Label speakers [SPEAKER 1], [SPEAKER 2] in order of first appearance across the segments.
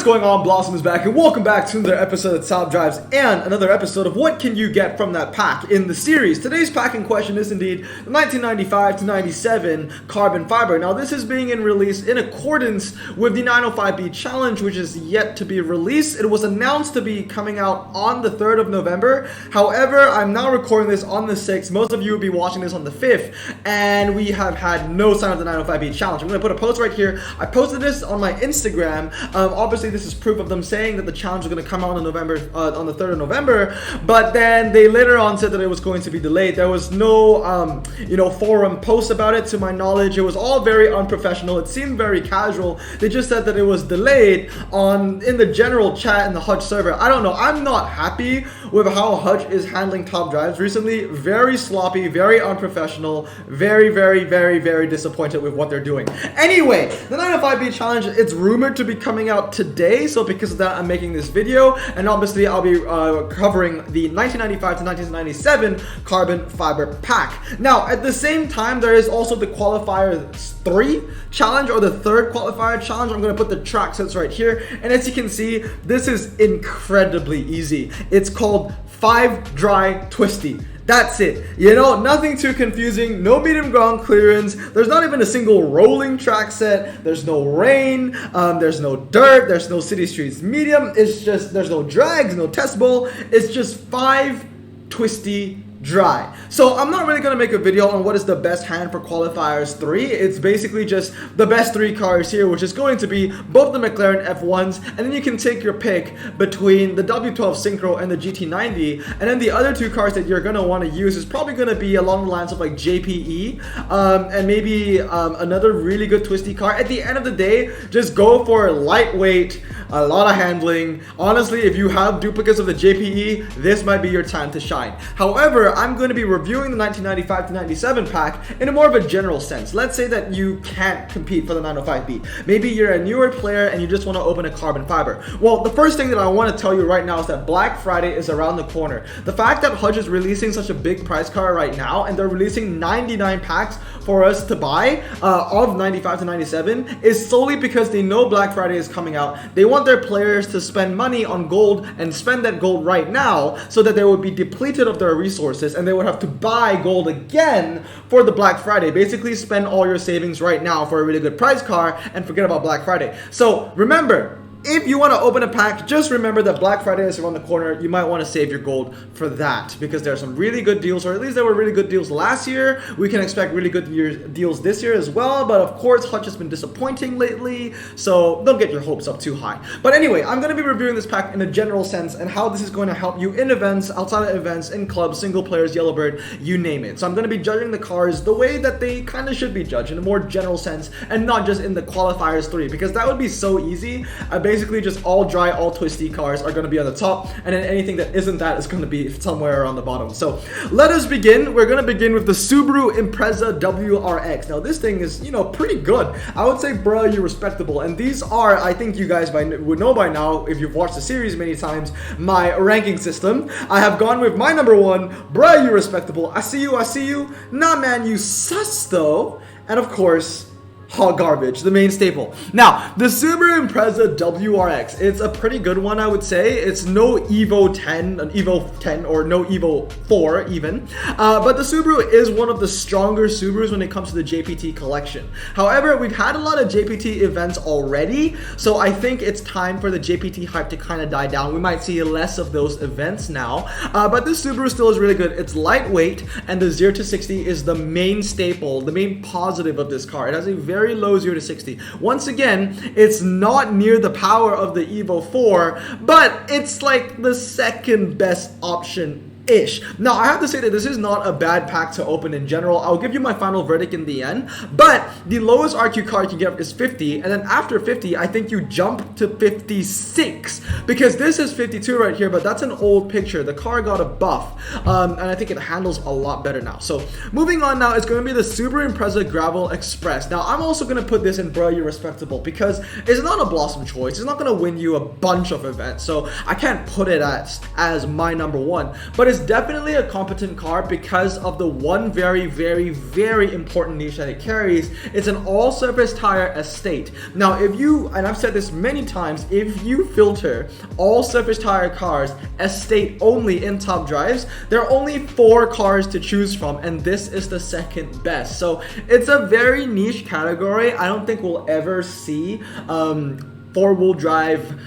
[SPEAKER 1] going on? Blossom is back, and welcome back to another episode of Top Drives and another episode of what can you get from that pack in the series. Today's pack in question is indeed the 1995 to 97 carbon fiber. Now this is being released in accordance with the 905B challenge, which is yet to be released. It was announced to be coming out on the 3rd of November. However, I'm now recording this on the 6th. Most of you will be watching this on the 5th, and we have had no sign of the 905B challenge. I'm going to put a post right here. I posted this on my Instagram. Obviously, this is proof of them saying that the challenge is going to come out on the 3rd of November, but then they later on said that it was going to be delayed. There was no, forum post about it to my knowledge. It was all very unprofessional. It seemed very casual. They just said that it was delayed in the general chat in the Hutch server. I don't know. I'm not happy with how Hutch is handling Top Drives recently. Very sloppy, very unprofessional, very, very, very, very disappointed with what they're doing. Anyway, the 905B challenge, it's rumored to be coming out today, so because of that I'm making this video, and obviously I'll be covering the 1995 to 1997 carbon fiber pack. Now at the same time, there is also the Qualifier 3 challenge, or the third Qualifier challenge. I'm going to put the track sets right here, and as you can see, this is incredibly easy. It's called 5 Dry Twisty. That's it. You know, nothing too confusing, no medium ground clearance, there's not even a single rolling track set, there's no rain, there's no dirt, there's no city streets medium, it's just, there's no drags, no test bowl, it's just 5 twisty dry. So I'm not really going to make a video on what is the best hand for Qualifiers 3. It's basically just the best 3 cars here, which is going to be both the McLaren F1s, and then you can take your pick between the W12 Synchro and the GT90, and then the other 2 cars that you're going to want to use is probably going to be along the lines of like JPE, and maybe another really good twisty car. At the end of the day, just go for lightweight, a lot of handling. Honestly, if you have duplicates of the JPE, this might be your time to shine. However, I'm going to be reviewing the 1995 to 97 pack in a more of a general sense. Let's say that you can't compete for the 905B. Maybe you're a newer player and you just want to open a carbon fiber. Well, the first thing that I want to tell you right now is that Black Friday is around the corner. The fact that Hutch is releasing such a big price car right now, and they're releasing 99 packs for us to buy of 95 to 97, is solely because they know Black Friday is coming out. They want their players to spend money on gold and spend that gold right now, so that they would be depleted of their resources and they would have to buy gold again for the Black Friday. Basically, spend all your savings right now for a really good price car and forget about Black Friday. So remember, if you want to open a pack, just remember that Black Friday is around the corner. You might want to save your gold for that, because there are some really good deals, or at least there were really good deals last year. We can expect really good deals this year as well, but of course Hutch has been disappointing lately, so don't get your hopes up too high. But anyway, I'm going to be reviewing this pack in a general sense and how this is going to help you in events, outside of events, in clubs, single players, Yellowbird, you name it. So I'm going to be judging the cars the way that they kind of should be judged, in a more general sense, and not just in the Qualifiers 3, because that would be so easy. Basically just all dry, all twisty cars are going to be on the top, and then anything that isn't that is going to be somewhere around the bottom. So let us begin. We're going to begin with the Subaru Impreza WRX. Now this thing is, pretty good. I would say, bruh, you're respectable. And these are, I think you guys would know by now, if you've watched the series many times, my ranking system. I have gone with my number 1, bruh, you respectable. I see you. Nah, man, you sus though. And of course, hot garbage, the main staple. Now, the Subaru Impreza WRX, it's a pretty good one, I would say. It's no Evo 10, or no Evo 4 even, but the Subaru is one of the stronger Subarus when it comes to the JPT collection. However, we've had a lot of JPT events already, so I think it's time for the JPT hype to kind of die down. We might see less of those events now, but this Subaru still is really good. It's lightweight, and the 0 to 60 is the main staple, the main positive of this car. It has a very low 0 to 60. Once again, it's not near the power of the Evo 4, but it's like the second best option ish. Now, I have to say that this is not a bad pack to open in general. I'll give you my final verdict in the end, but the lowest RQ car you can get is 50, and then after 50, I think you jump to 56, because this is 52 right here, but that's an old picture. The car got a buff, and I think it handles a lot better now. So moving on now, it's going to be the Subaru Impreza Gravel Express. Now, I'm also going to put this in Bro, You're Respectable, because it's not a Blossom choice. It's not going to win you a bunch of events, so I can't put it as my number 1, but it's is definitely a competent car because of the one very, very, very important niche that it carries. It's an all-surface tire estate. Now, if you, and I've said this many times, if you filter all-surface tire cars estate only in top drives, there are only 4 cars to choose from, and this is the second best. So it's a very niche category. I don't think we'll ever see four-wheel drive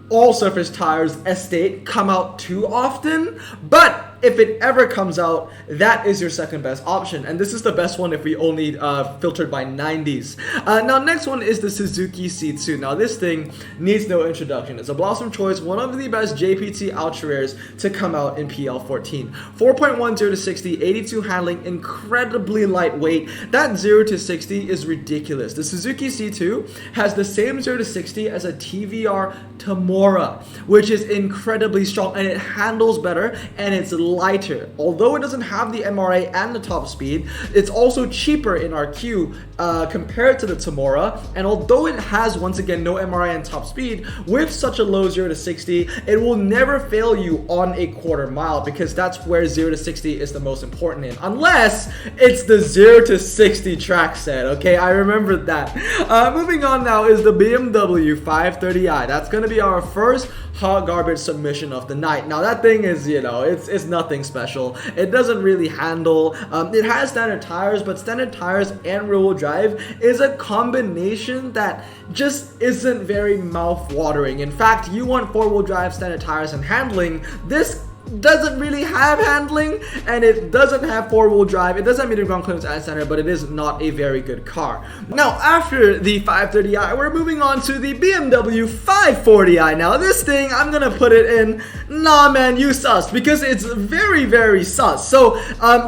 [SPEAKER 1] all-surface tires estate come out too often, but if it ever comes out, that is your second best option, and this is the best one if we only filtered by 90s. Now, next one is the Suzuki C2. Now, this thing needs no introduction. It's a blossom choice, one of the best JPT ultra rares to come out in PL14. 4.10 to 60, 82 handling, incredibly lightweight. That 0 to 60 is ridiculous. The Suzuki C2 has the same 0 to 60 as a TVR Tamora, which is incredibly strong, and it handles better, and it's lighter. Although it doesn't have the MRA and the top speed, it's also cheaper in RQ compared to the Tamora, and although it has, once again, no MRA and top speed, with such a low 0 to 60, it will never fail you on a quarter mile, because that's where 0 to 60 is the most important in, unless it's the 0 to 60 track set. Okay, I remembered that. Moving on now is the BMW 530i. That's going to be our first hot garbage submission of the night. Now, that thing is, you know, it's nothing special. It doesn't really handle. It has standard tires, but standard tires and rear-wheel drive is a combination that just isn't very mouth-watering. In fact, you want four-wheel drive, standard tires, and handling. This doesn't really have handling, and it doesn't have four-wheel drive. It doesn't meet the ground clearance and center, but it is not a very good car. Now, after the 530i, we're moving on to the BMW 540i. Now, this thing, I'm gonna put it in, nah man, you sus, because it's very, very sus. So,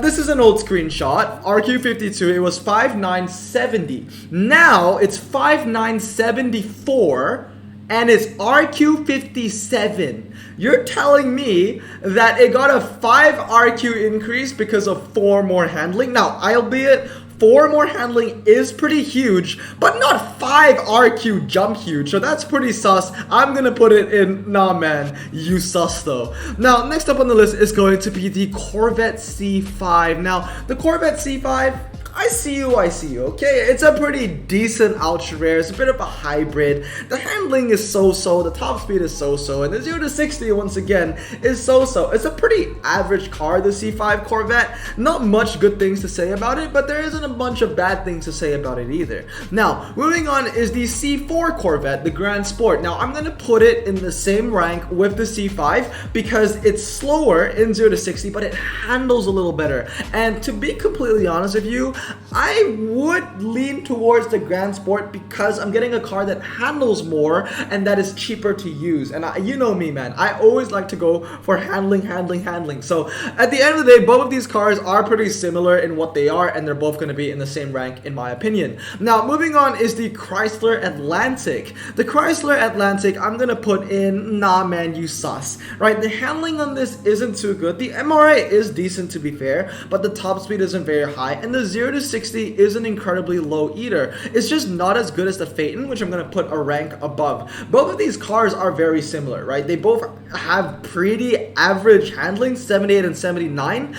[SPEAKER 1] this is an old screenshot, RQ52, it was 5970. Now, it's 5974, and it's RQ57. You're telling me that it got a 5 RQ increase because of 4 more handling? Now, albeit 4 more handling is pretty huge, but not 5 RQ jump huge, so that's pretty sus. I'm gonna put it in, nah man, you sus though. Now, next up on the list is going to be the Corvette C5. Now, the Corvette C5, I see you, okay? It's a pretty decent ultra rare. It's a bit of a hybrid. The handling is so-so, the top speed is so-so, and the 0 to 60, once again, is so-so. It's a pretty average car, the C5 Corvette. Not much good things to say about it, but there isn't a bunch of bad things to say about it either. Now, moving on is the C4 Corvette, the Grand Sport. Now, I'm gonna put it in the same rank with the C5 because it's slower in 0 to 60, but it handles a little better. And to be completely honest with you, I would lean towards the Grand Sport because I'm getting a car that handles more and that is cheaper to use. And you know me, man, I always like to go for handling. So at the end of the day, both of these cars are pretty similar in what they are, and they're both going to be in the same rank in my opinion. Now, moving on is the Chrysler Atlantic. The Chrysler Atlantic, I'm going to put in, nah man, you sus. Right, the handling on this isn't too good. The MRA is decent, to be fair, but the top speed isn't very high, and the 0 to 60 isn't incredibly low either. It's just not as good as the Phaeton, which I'm going to put a rank above. Both of these cars are very similar, right? They both have pretty average handling, 78 and 79.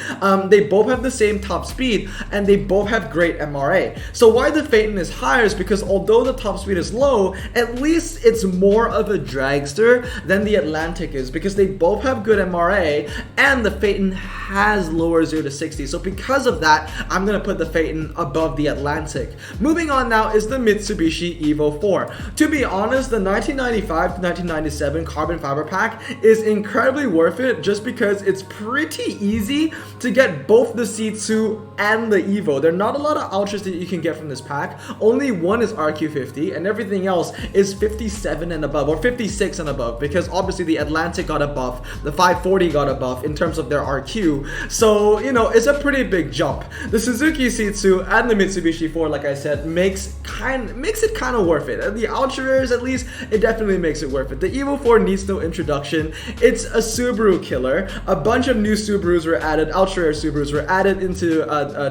[SPEAKER 1] They both have the same top speed, and they both have great MRA. So why the Phaeton is higher is because although the top speed is low, at least it's more of a dragster than the Atlantic is, because they both have good MRA, and the Phaeton has lower 0 to 60. So because of that, I'm going to put the Phaeton above the Atlantic. Moving on now is the Mitsubishi Evo 4. To be honest, the 1995 to 1997 carbon fiber pack is incredibly worth it just because it's pretty easy to get both the C2 and the Evo. There are not a lot of ultras that you can get from this pack. Only one is RQ50 and everything else is 57 and above, or 56 and above, because obviously the Atlantic got a buff, the 540 got a buff in terms of their RQ. So, you know, it's a pretty big jump. The Suzuki C2 Fujitsu and the Mitsubishi 4, like I said, makes it kind of worth it. The ultra rares, at least, it definitely makes it worth it. The Evo 4 needs no introduction. It's a Subaru killer. A bunch of new Subarus were added, ultra rare Subarus were added into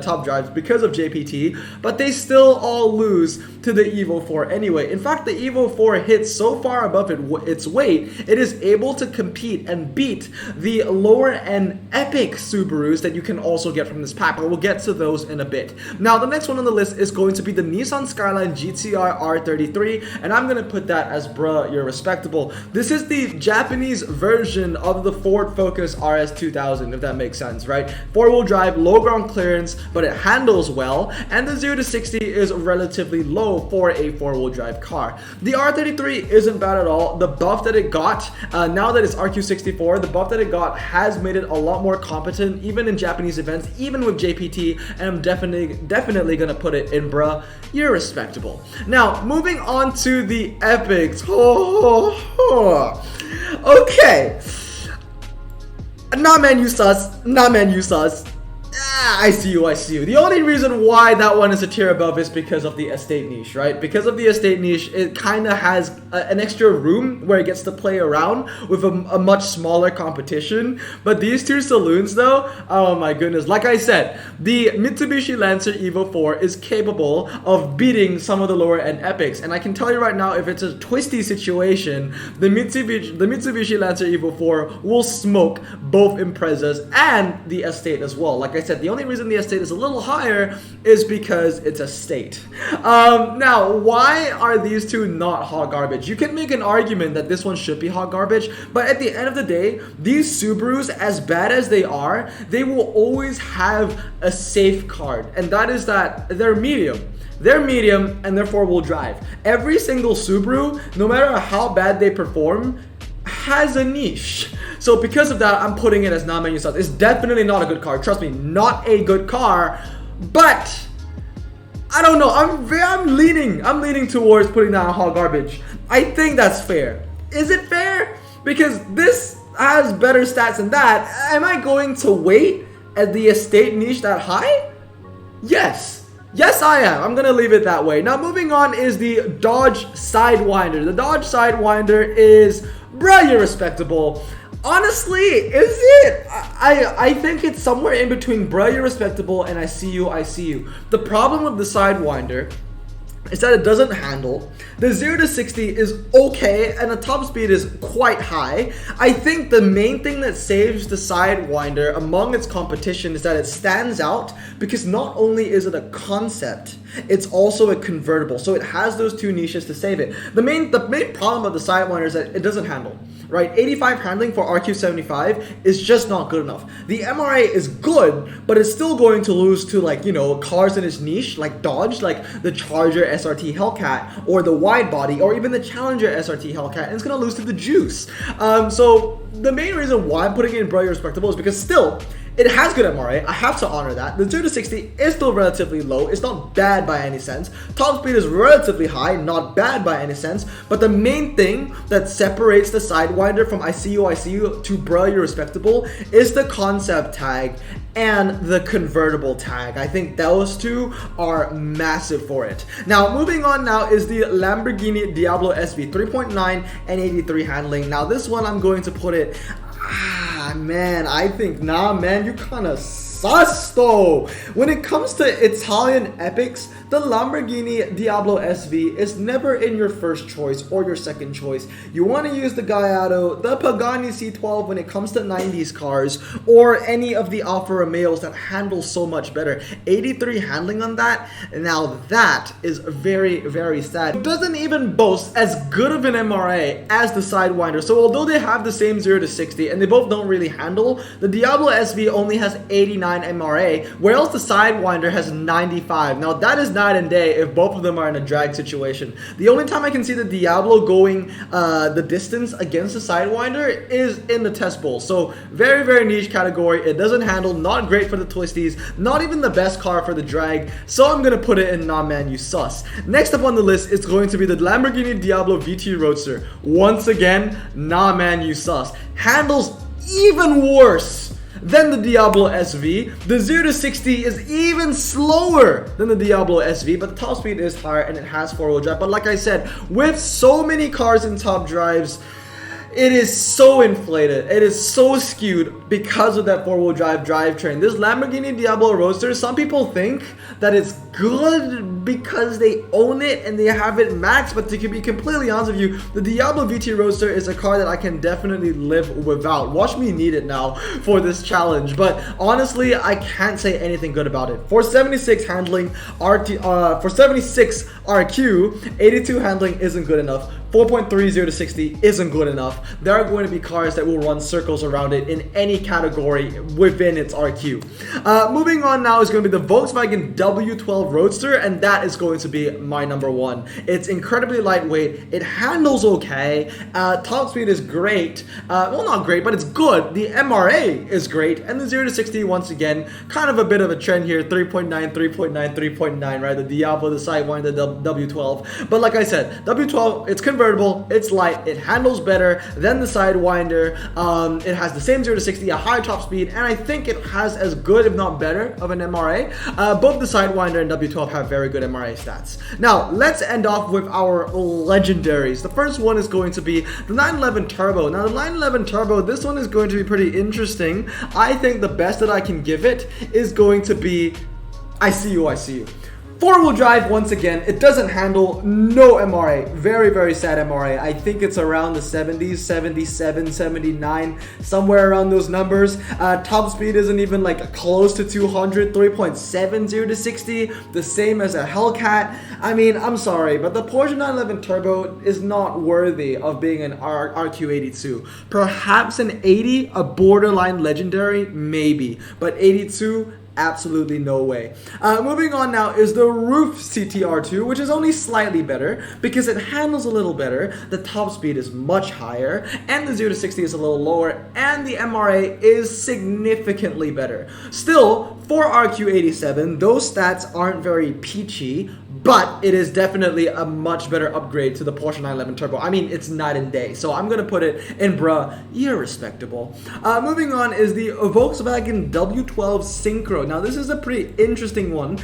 [SPEAKER 1] top drives because of JPT, but they still all lose to the Evo 4 anyway. In fact, the Evo 4 hits so far above its weight, it is able to compete and beat the lower end epic Subarus that you can also get from this pack, but we'll get to those in a bit. Now, the next one on the list is going to be the Nissan Skyline GTR R33, and I'm going to put that as bruh, you're respectable. This is the Japanese version of the Ford Focus RS 2000, if that makes sense, right? Four-wheel drive, low ground clearance, but it handles well, and the 0 to 60 is relatively low for a four-wheel drive car. The R33 isn't bad at all. The buff that it got, now that it's RQ64, the buff that it got has made it a lot more competent, even in Japanese events, even with JPT, and I'm definitely gonna put it in bruh, you're respectable. Now, moving on to the epics. Okay. Nah man, you sus. Nah man, you sus. I see you. The only reason why that one is a tier above is because of the estate niche, right? Because of the estate niche, it kind of has an extra room where it gets to play around with a much smaller competition. But these two saloons though, oh my goodness. Like I said, the Mitsubishi Lancer Evo 4 is capable of beating some of the lower end epics. And I can tell you right now, if it's a twisty situation, the Mitsubishi Lancer Evo 4 will smoke both Imprezas and the estate as well. Like I said, the only reason the estate is a little higher is because it's a state. Now, why are these two not hot garbage? You can make an argument that this one should be hot garbage, but at the end of the day, these Subarus, as bad as they are, they will always have a safeguard, and that is that they're medium. They're medium and they're four-wheel drive. Every single Subaru, no matter how bad they perform, has a niche. So because of that, I'm putting it as non-menu sus. It's definitely not a good car. Trust me, not a good car. But I don't know. I'm leaning towards putting that on hot garbage. I think that's fair. Is it fair? Because this has better stats than that. Am I going to wait at the estate niche that high? Yes. Yes, I am. I'm going to leave it that way. Now, moving on is the Dodge Sidewinder. The Dodge Sidewinder is, bruh, you're respectable. Honestly, is it? I think it's somewhere in between bruh, you're respectable and I see you. The problem with the Sidewinder is that it doesn't handle. The 0 to 60 is okay, and the top speed is quite high. I think the main thing that saves the Sidewinder among its competition is that it stands out because not only is it a concept, it's also a convertible. So it has those two niches to save it. The main problem with the Sidewinder is that it doesn't handle. Right, 85 handling for RQ75 is just not good enough. The MRA is good, but it's still going to lose to, like, you know, cars in its niche, like Dodge, like the Charger SRT Hellcat, or the wide body, or even the Challenger SRT Hellcat, and it's going to lose to the Juice. So the main reason why I'm putting it in Bro, You're Respectable is because still, it has good MRA, I have to honor that. The 0 to 60 is still relatively low, it's not bad by any sense. Top speed is relatively high, not bad by any sense. But the main thing that separates the Sidewinder from I see you to Bro, You're Respectable is the concept tag and the convertible tag. I think those two are massive for it. Now, moving on now is the Lamborghini Diablo SV 3.9 and 83 handling. Now, this one I'm going to put it, man, I think, nah, man, you kind of sus though. When it comes to Italian epics, the Lamborghini Diablo SV is never in your first choice or your second choice. You want to use the Gallardo, the Pagani C12 when it comes to 90s cars, or any of the Alfa Romeos that handle so much better. 83 handling on that, now that is very, very sad. It doesn't even boast as good of an MRA as the Sidewinder. So although they have the same 0 to 60 and they both don't really handle, the Diablo SV only has 89 MRA, whereas the Sidewinder has 95. Now that is night and day if both of them are in a drag situation. The only time I can see the Diablo going the distance against the Sidewinder is in the test bowl. So very, very niche category. It doesn't handle, not great for the twisties, not even the best car for the drag. So I'm gonna put it in nah man, you sus. Next up on the list is going to be the Lamborghini Diablo VT Roadster. Once again, nah man, you sus. Handles even worse than the Diablo SV. The 0 to 60 is even slower than the Diablo SV, but the top speed is higher and it has four-wheel drive. But like I said, with so many cars in top drives, it is so inflated. It is so skewed because of that four-wheel drive drivetrain. This Lamborghini Diablo Roadster, some people think that it's good because they own it and they have it maxed, but to be completely honest with you, the Diablo VT Roadster is a car that I can definitely live without. Watch me need it now for this challenge, but honestly, I can't say anything good about it. 476 handling, for 76 RQ, 82 handling isn't good enough. 4.30 to 60 isn't good enough. There are going to be cars that will run circles around it in any category within its RQ. Moving on now is going to be the Volkswagen W12 Roadster, and that is going to be my number one. It's incredibly lightweight. It handles okay. Top speed is great. Well, not great, but it's good. The MRA is great. And the 0 to 60, once again, kind of a bit of a trend here. 3.9, 3.9, 3.9, right? The Diablo, the Sidewinder, the W12. But like I said, W12, it's convertible. It's light, it handles better than the Sidewinder. It has the same 0 to 60, a higher top speed, and I think it has as good, if not better, of an MRA. Both the Sidewinder and W12 have very good MRA stats. Now, let's end off with our legendaries. The first one is going to be the 911 Turbo. Now, the 911 Turbo, this one is going to be pretty interesting. I think the best that I can give it is going to be I see you, I see you. Four-wheel drive, once again, it doesn't handle, no MRA. Very, very sad MRA. I think it's around the 70s, 77, 79, somewhere around those numbers. Top speed isn't even like close to 200, 3.70 to 60, the same as a Hellcat. I mean, I'm sorry, but the Porsche 911 Turbo is not worthy of being an RQ82. Perhaps an 80, a borderline legendary, maybe, but 82, absolutely no way. Moving on now is the Roof CTR2, which is only slightly better because it handles a little better, the top speed is much higher, and the 0 to 60 is a little lower, and the MRA is significantly better. Still, for RQ87, those stats aren't very peachy, but it is definitely a much better upgrade to the Porsche 911 Turbo. I mean, it's night and day, so I'm gonna put it in bruh, you're respectable. Moving on is the Volkswagen W12 Synchro. Now, this is a pretty interesting one.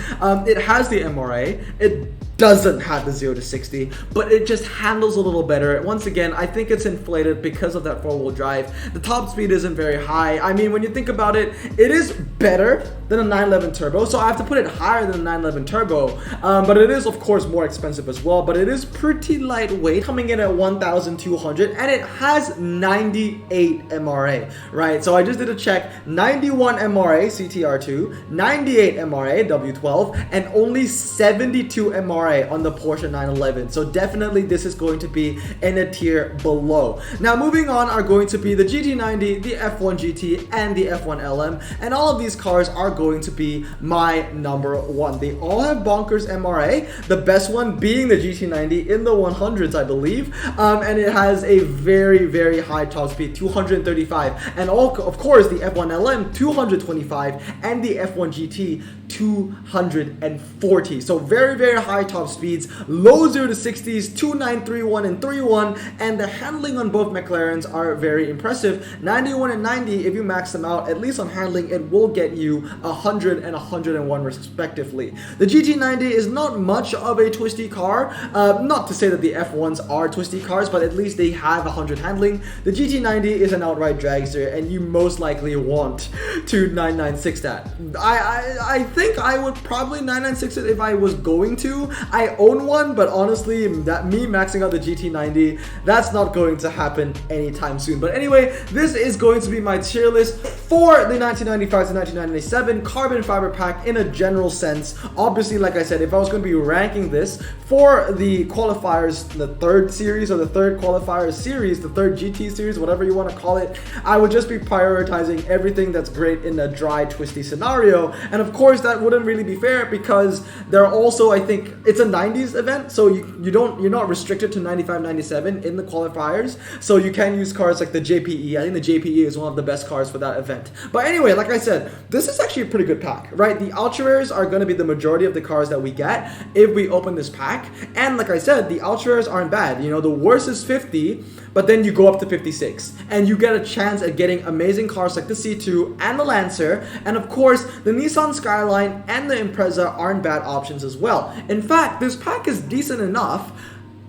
[SPEAKER 1] It has the MRA. It doesn't have the 0 to 60, but it just handles a little better. Once again, I think it's inflated because of that four-wheel drive. The top speed isn't very high. I mean, when you think about it, it is better than a 911 Turbo, so I have to put it higher than a 911 Turbo, but it is, of course, more expensive as well, but it is pretty lightweight, coming in at 1,200, and it has 98 MRA, right? So I just did a check, 91 MRA CTR2, 98 MRA W12, and only 72 MRA on the Porsche 911. So definitely this is going to be in a tier below. Now, moving on are going to be the GT90, the F1 GT, and the F1 LM, and all of these cars are going to be my number one. They all have bonkers MRA, the best one being the GT90 in the 100s, I believe, and it has a very, very high top speed, 235, and all, of course, the F1 LM 225, and the F1 GT 240. So very, very high top speeds, low 0 to 60s, 2931 and 31, and the handling on both McLarens are very impressive. 91 and 90, if you max them out, at least on handling, it will get you 100 and 101 respectively. The GT90 is not much of a twisty car, not to say that the F1s are twisty cars, but at least they have 100 handling. The GT90 is an outright dragster, and you most likely want to 996 that. I think I would probably 996 it if I was going to. I own one, but honestly, that me maxing out the GT90, that's not going to happen anytime soon. But anyway, this is going to be my tier list for the 1995 to 1997 carbon fiber pack in a general sense. Obviously, like I said, if I was going to be ranking this for the qualifiers, the third series or the third qualifier series, the third GT series, whatever you want to call it, I would just be prioritizing everything that's great in a dry, twisty scenario. And of course, that wouldn't really be fair because there are also, I think, it's a 90s event, so you're not restricted to 95, 97 in the qualifiers, so you can use cars like the JPE. I think the JPE is one of the best cars for that event. But anyway, like I said, this is actually a pretty good pack, right? The ultra rares are going to be the majority of the cars that we get if we open this pack, and like I said, the ultra rares aren't bad. You know, the worst is 50, but then you go up to 56 and you get a chance at getting amazing cars like the C2 and the Lancer, and of course the Nissan Skyline and the Impreza aren't bad options as well. In fact, this pack is decent enough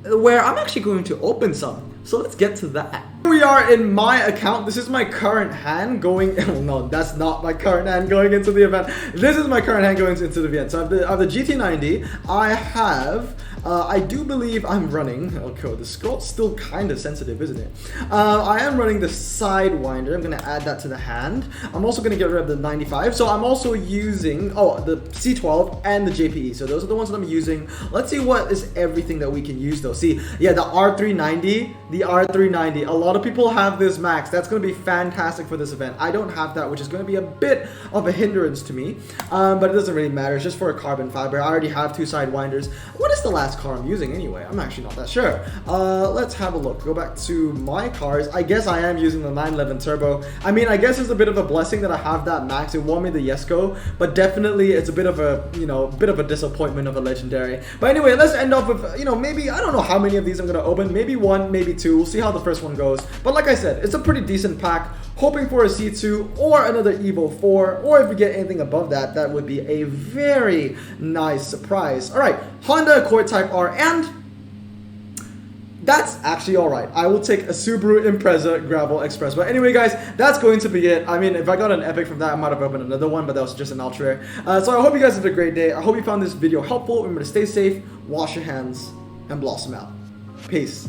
[SPEAKER 1] where I'm actually going to open some. So let's get to that. Here we are in my account. This is my current hand going, oh no, that's not my current hand going into the event. This is my current hand going into the event. So I have the GT90. I have, I do believe I'm running, okay, the scroll's still kind of sensitive, isn't it? I am running the Sidewinder. I'm going to add that to the hand. I'm also going to get rid of the 95. So I'm also using, the C12 and the JPE. So those are the ones that I'm using. Let's see what is everything that we can use though. See, yeah, the R390, a lot of people have this max. That's going to be fantastic for this event. I don't have that, which is going to be a bit of a hindrance to me, but it doesn't really matter. It's just for a carbon fiber. I already have 2 Sidewinders. What is the last car I'm using anyway? I'm actually not that sure. Let's have a look. Go back to my cars. I guess I am using the 911 Turbo. I mean, I guess it's a bit of a blessing that I have that max. It won me the Yesco, but definitely it's a bit of a, bit of a disappointment of a legendary. But anyway, let's end off with, maybe, I don't know how many of these I'm going to open. Maybe 1, maybe 2. We'll see how the first one goes. But like I said, it's a pretty decent pack. Hoping for a C2 or another Evo 4, or if we get anything above that, that would be a very nice surprise. All right, Honda Accord Type R, and that's actually all right. I will take a Subaru Impreza Gravel Express. But anyway, guys, that's going to be it. I mean, if I got an epic from that, I might have opened another one, but that was just an ultra rare. So I hope you guys had a great day. I hope you found this video helpful. Remember to stay safe, wash your hands, and blossom out. Peace.